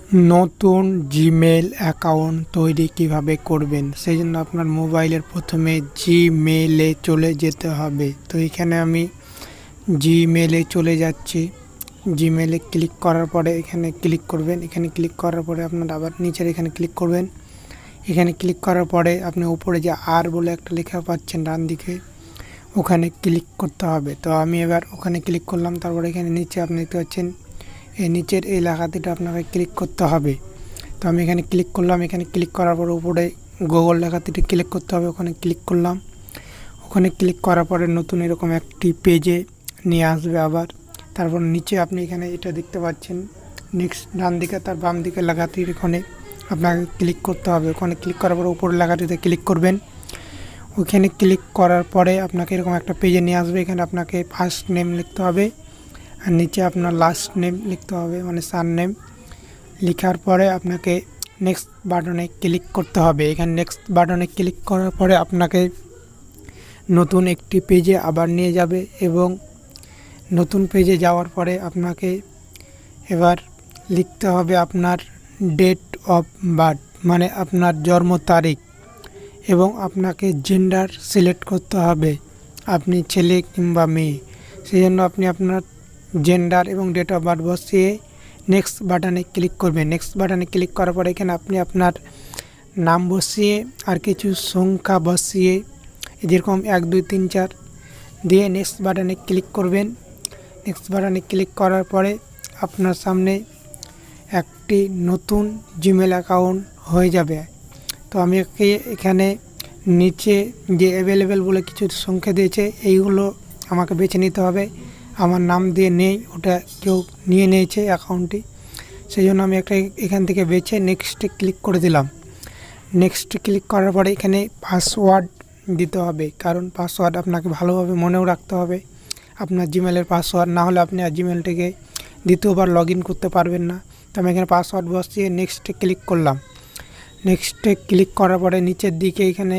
নতুন Gmail account তৈরি কিভাবে করবেন, সেই জন্য আপনার মোবাইলের প্রথমে জিমেলে চলে যেতে হবে। তো এখানে আমি জিমেলে চলে যাচ্ছি। জিমেলে ক্লিক করার পরে এখানে ক্লিক করবেন। এখানে ক্লিক করার পরে আপনার আবার নিচের এখানে ক্লিক করবেন। এখানে ক্লিক করার পরে আপনি উপরে যে আর বলে একটা লেখা পাচ্ছেন ডান দিকে, ওখানে ক্লিক করতে হবে। তো আমি এবার ওখানে ক্লিক করলাম। তারপরে এখানে নিচে আপনি দেখতে পাচ্ছেন এই নিচের এই লেখাটিতে আপনাকে ক্লিক করতে হবে। তো আমি এখানে ক্লিক করলাম। এখানে ক্লিক করার পর উপরে গুগল লেখাটিতে ক্লিক করতে হবে, ওখানে ক্লিক করলাম। ওখানে ক্লিক করার পরে নতুন এরকম একটি পেজে নিয়ে আসবে আবার। তারপর নিচে আপনি এখানে এটা দেখতে পাচ্ছেন নেক্সট, ডান দিকে তার বাম দিকে লেখাটির ওখানে আপনাকে ক্লিক করতে হবে। ওখানে ক্লিক করার পর উপরের লেখাটিতে ক্লিক করবেন। ওইখানে ক্লিক করার পরে আপনাকে এরকম একটা পেজে নিয়ে আসবে। এখানে আপনাকে ফার্স্ট নেম লিখতে হবে আর নিচে আপনার লাস্ট নেম লিখতে হবে, মানে সার নেম। লেখার পরে আপনাকে নেক্সট বাটনে ক্লিক করতে হবে। এখানে নেক্সট বাটনে ক্লিক করার পরে আপনাকে নতুন একটি পেজে আবার নিয়ে যাবে এবং নতুন পেজে যাওয়ার পরে আপনাকে এবার লিখতে হবে আপনার ডেট অফ বার্থ, মানে আপনার জন্ম তারিখ, এবং আপনাকে জেন্ডার সিলেক্ট করতে হবে, আপনি ছেলে কিংবা মেয়ে। সেই জন্য আপনি আপনার জেন্ডার এবং ডেট অফ বার্থ বসিয়ে নেক্সট বাটনে ক্লিক করবেন। নেক্সট বাটনে ক্লিক করার পরে এখানে আপনি আপনার নাম বসিয়ে আর কিছু সংখ্যা বসিয়ে যেরকম 1 2 3 4 দিয়ে নেক্সট বাটনে ক্লিক করবেন। নেক্সট বাটনে ক্লিক করার পরে আপনার সামনে একটি নতুন জিমেল অ্যাকাউন্ট হয়ে যাবে। তো আমি এখানে নিচে যে অ্যাভেলেবেল বলে কিছু সংখ্যা দিয়েছে, এইগুলো আমাকে বেছে নিতে হবে। আমার নাম দিয়ে নেই, ওটা কেউ নিয়ে নিয়েছে অ্যাকাউন্টটি, সেই জন্য আমি একটা এখান থেকে বেছে নেক্সটে ক্লিক করে দিলাম। নেক্সট ক্লিক করার পরে এখানে পাসওয়ার্ড দিতে হবে, কারণ পাসওয়ার্ড আপনাকে ভালোভাবে মনেও রাখতে হবে, আপনার জিমেলের পাসওয়ার্ড না হলে আপনি আর জিমেলটিকে দ্বিতীয়বার লগ ইন করতে পারবেন না। তো আমি এখানে পাসওয়ার্ড বসিয়ে নেক্সটে ক্লিক করলাম। নেক্সটে ক্লিক করার পরে নিচের দিকে এখানে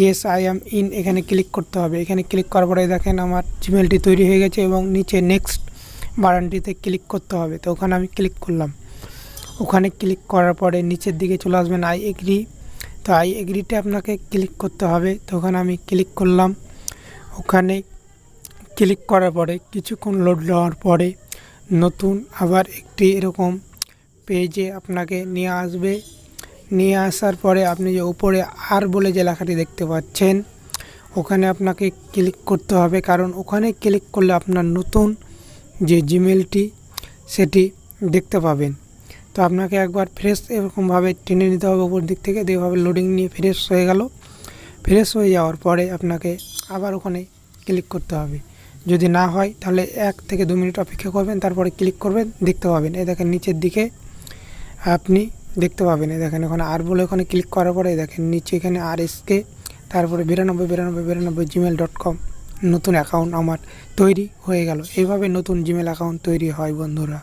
ইয়েস আই অ্যাম ইন, এখানে ক্লিক করতে হবে। এখানে ক্লিক করার পরে দেখেন আমার জিমেলটি তৈরি হয়ে গেছে এবং নিচে নেক্সট বাটনটিতে ক্লিক করতে হবে। তো ওখানে আমি ক্লিক করলাম। ওখানে ক্লিক করার পরে নিচের দিকে চলে আসবেন আই এগ্রি। তো আই এগ্রিতে আপনাকে ক্লিক করতে হবে। তো ওখানে আমি ক্লিক করলাম। ওখানে ক্লিক করার পরে কিছুক্ষণ লোড দেওয়ার পরে নতুন আবার একটি এরকম পেজে আপনাকে নিয়ে আসবে। নিয়ে আসার পরে আপনি যে উপরে আর বলে যে লেখাটি দেখতে পাচ্ছেন, ওখানে আপনাকে ক্লিক করতে হবে, কারণ ওখানে ক্লিক করলে আপনার নতুন যে জিমেলটি সেটি দেখতে পাবেন। তো আপনাকে একবার ফ্রেশ এরকমভাবে টেনে নিতে হবে উপর দিক থেকে, এইভাবে লোডিং নিয়ে ফ্রেশ হয়ে গেল। ফ্রেশ হয়ে যাওয়ার পরে আপনাকে আবার ওখানে ক্লিক করতে হবে। যদি না হয় তাহলে 1 থেকে 2 মিনিট অপেক্ষা করবেন, তারপরে ক্লিক করবেন, দেখতে পাবেন। এই দেখেন নিচের দিকে আপনি দেখতে পাবেন, এই দেখেন ওখানে আর বলে ওখানে ক্লিক করার পরে দেখেন নিচে এখানে RSK, তারপরে 929292gmail.com নতুন অ্যাকাউন্ট আমার তৈরি হয়ে গেল। এইভাবে নতুন জিমেল অ্যাকাউন্ট তৈরি হয় বন্ধুরা।